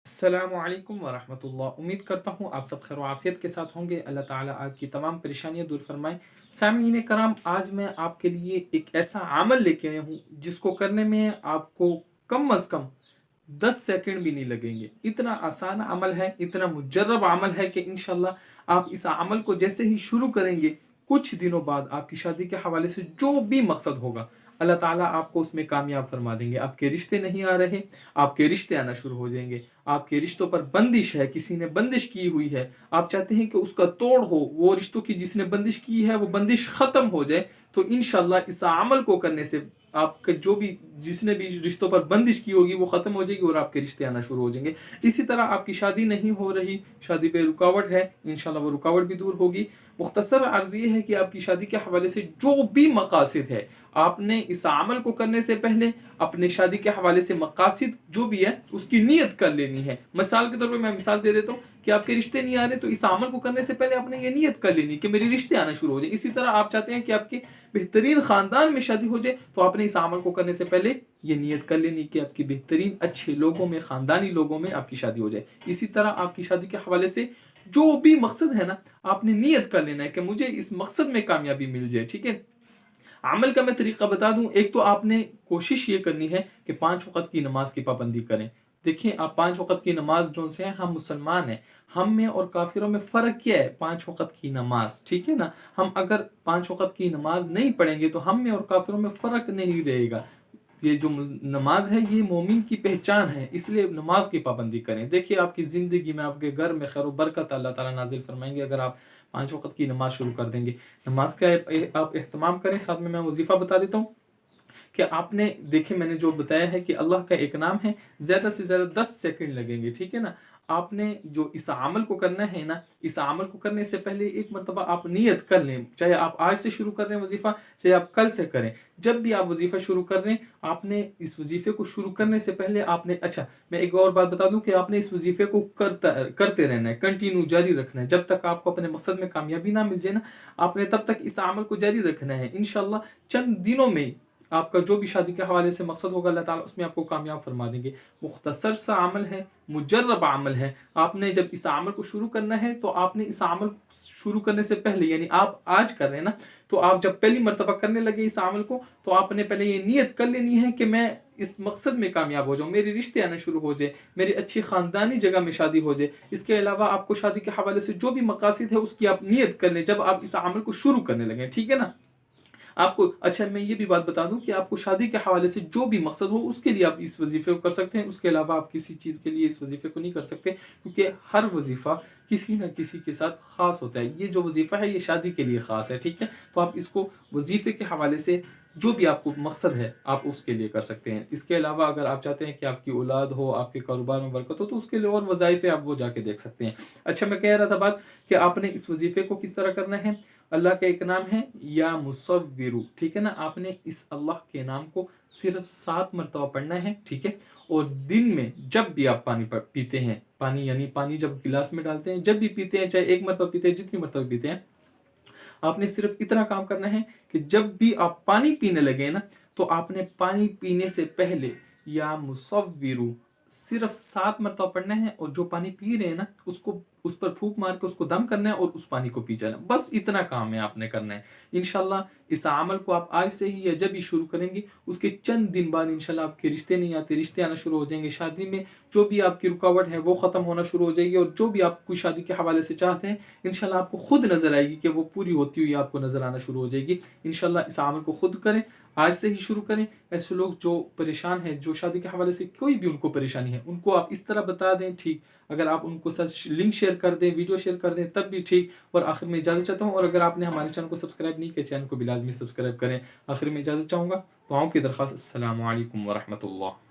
अस्सलामुअलैकुम वरहमतुल्लाह। उम्मीद करता हूँ आप सब खैर आफियत के साथ होंगे। अल्लाह ताला आपकी तमाम परेशानियाँ दूर फरमाए। सामीन कराम, आज मैं आपके लिए एक ऐसा अमल लेके आया हूँ जिसको करने में आपको कम अज़ कम 10 सेकंड भी नहीं लगेंगे। इतना आसान अमल है, इतना मुजर्रब अमल है कि इंशाल्लाह आप इस अमल को जैसे ही शुरू करेंगे, कुछ दिनों बाद आपकी शादी के हवाले से जो भी मकसद होगा, अल्लाह ताला आपको उसमें कामयाब फरमा देंगे। आपके रिश्ते नहीं आ रहे, आपके रिश्ते आना शुरू हो जाएंगे। आपके रिश्तों पर बंदिश है, किसी ने बंदिश की हुई है, आप चाहते हैं कि उसका तोड़ हो, वो रिश्तों की जिसने बंदिश की है वो बंदिश ख़त्म हो जाए, तो इंशाल्लाह इस अमल को करने से आपके जो भी जिसने भी रिश्तों पर बंदिश की होगी वो ख़त्म हो जाएगी और आपके रिश्ते आना शुरू हो जाएंगे। इसी तरह आपकी शादी नहीं हो रही, शादी पे रुकावट है, इंशाल्लाह वो रुकावट भी दूर होगी। मुख्तसर अर्ज़ ये है कि आपकी शादी के हवाले से जो भी मकासद है, आपने इस अमल को करने से पहले अपने शादी के हवाले से मकासद जो भी है उसकी नीयत कर लेनी है। मिसाल के तौर पे मैं मिसाल दे देता हूँ कि आपके रिश्ते नहीं आ रहे, तो इस अमल को करने से पहले आपने ये नीयत कर लेनी कि मेरे रिश्ते आना शुरू हो जाए। इसी तरह आप चाहते हैं कि आपके बेहतरीन ख़ानदान में शादी हो जाए, तो आपने इस अमल को करने से पहले ये नीयत कर लेनी कि आपकी बेहतरीन अच्छे लोगों में, ख़ानदानी लोगों में आपकी शादी हो जाए। इसी तरह आपकी शादी के हवाले से जो भी मकसद है ना, आपने नीयत कर लेना है कि मुझे इस मकसद में कामयाबी मिल जाए। ठीक है, अमल का मैं तरीका बता दूं। एक तो आपने कोशिश ये करनी है कि 5 वक़्त की नमाज की पाबंदी करें। देखिए, आप 5 वक़्त की नमाज जो से हैं, हम मुसलमान हैं, हम में और काफिरों में फ़र्क क्या है? 5 वक़्त की नमाज, ठीक है ना। हम अगर 5 वक़्त की नमाज नहीं पढ़ेंगे तो हम में और काफिरों में फ़र्क नहीं रहेगा। ये जो नमाज है ये मोमिन की पहचान है, इसलिए नमाज की पाबंदी करें। देखिए, आपकी ज़िंदगी में, आपके घर में खैर बरकत अल्लाह ताला नाजिल फरमाएंगे अगर आप 5 वक़्त की नमाज शुरू कर देंगे। नमाज का आप एहतमाम करें। साथ में मैं वजीफ़ा बता देता हूँ कि आपने देखिए, मैंने जो बताया है कि अल्लाह का एक नाम है, ज़्यादा से ज़्यादा 10 सेकंड लगेंगे, ठीक है ना। आपने जो इस अमल को करना है ना, इस अमल को करने से पहले एक मरतबा आप नियत कर लें, चाहे आप आज से शुरू कर रहे हैं वजीफ़ा, चाहे आप कल से करें। जब भी आप वजीफ़ा शुरू कर रहे हैं, आपने इस वजीफ़े को शुरू करने से पहले आपने, अच्छा मैं एक और बात बता दूं कि आपने इस वजीफ़े को करते रहना है, कंटिन्यू जारी रखना है। जब तक आपको अपने मकसद में कामयाबी ना मिल जाए ना, आपने तब तक इस अमल को जारी रखना है। इंशाल्लाह चंद दिनों में आपका जो भी शादी के हवाले से मकसद होगा, अल्लाह ताला उसमें आपको कामयाब फरमा देंगे। मुख्तसर सा अमल है, मुजर्रब अमल है। आपने जब इस अमल को शुरू करना है, तो आपने इस अमल शुरू करने से पहले, यानी आप आज कर रहे हैं ना, तो आप जब पहली मरतबा करने लगे इस अमल को, तो आपने पहले ये नीयत कर लेनी है कि मैं इस मकसद में कामयाब हो जाऊँ, मेरे रिश्ते आने शुरू हो जाए, मेरी अच्छी ख़ानदानी जगह में शादी हो जाए। इसके अलावा आपको शादी के हवाले से जो भी मकासद है उसकी आप नीयत कर लें जब आप इस अमल को शुरू करने लगे, ठीक है ना। आपको, अच्छा मैं ये भी बात बता दूं कि आपको शादी के हवाले से जो भी मकसद हो उसके लिए आप इस वजीफे को कर सकते हैं। उसके अलावा आप किसी चीज़ के लिए इस वजीफे को नहीं कर सकते, क्योंकि हर वजीफ़ा किसी न किसी के साथ ख़ास होता है। ये जो वजीफ़ा है ये शादी के लिए ख़ास है, ठीक है। तो आप इसको वजीफे के हवाले से जो भी आपको मकसद है आप उसके लिए कर सकते हैं। इसके अलावा अगर आप चाहते हैं कि आपकी औलाद हो, आपके कारोबार में बरकत हो, तो उसके लिए और वज़ाइफ़े आप वो जाके देख सकते हैं। अच्छा, मैं कह रहा था बात कि आपने इस वजीफे को किस तरह करना है। अल्लाह का एक नाम है या मुसव्विरु, ठीक है ना। आपने इस अल्लाह के नाम को सिर्फ 7 मरतबा पढ़ना है, ठीक है। और दिन में जब भी आप पानी पीते हैं, पानी यानी पानी जब गिलास में डालते हैं, जब भी पीते हैं, चाहे एक मरतबा पीते हैं, जितनी मरतबा पीते हैं, आपने सिर्फ इतना काम करना है कि जब भी आप पानी पीने लगे ना, तो आपने पानी पीने से पहले या मुसव्विरु सिर्फ 7 मरतबा पढ़ना है, और जो पानी पी रहे हैं ना उसको, उस पर फूंक मार के उसको दम करना है और उस पानी को पी जाना। बस इतना काम है आपने करना है। इंशाल्लाह इस अमल को आप आज से ही या जब भी शुरू करेंगे, उसके चंद दिन बाद इंशाल्लाह आपके रिश्ते नहीं आते, रिश्ते आना शुरू हो जाएंगे। शादी में जो भी आपकी रुकावट है वो ख़त्म होना शुरू हो जाएगी, और जो भी आप कोई शादी के हवाले से चाहते हैं, इंशाल्लाह आपको खुद नज़र आएगी कि वो पूरी होती हुई आपको नज़र आना शुरू हो जाएगी। इंशाल्लाह इस अमल को खुद करें, आज से ही शुरू करें। ऐसे लोग जो परेशान हैं, जो शादी के हवाले से कोई भी उनको परेशानी है, उनको आप इस तरह बता दें, ठीक। अगर आप उनको साथ लिंक शेयर कर दें, वीडियो शेयर कर दें, तब भी ठीक। और आखिर में इजाज़त चाहता हूँ, और अगर आपने हमारे चैनल को सब्सक्राइब नहीं किया, चैनल को भी लाजमी सब्सक्राइब करें। आखिर में इजाज़त चाहूँगा, दुआओं की दरख्वास्त। अस्सलामु अलैकुम व रहमतुल्लाह।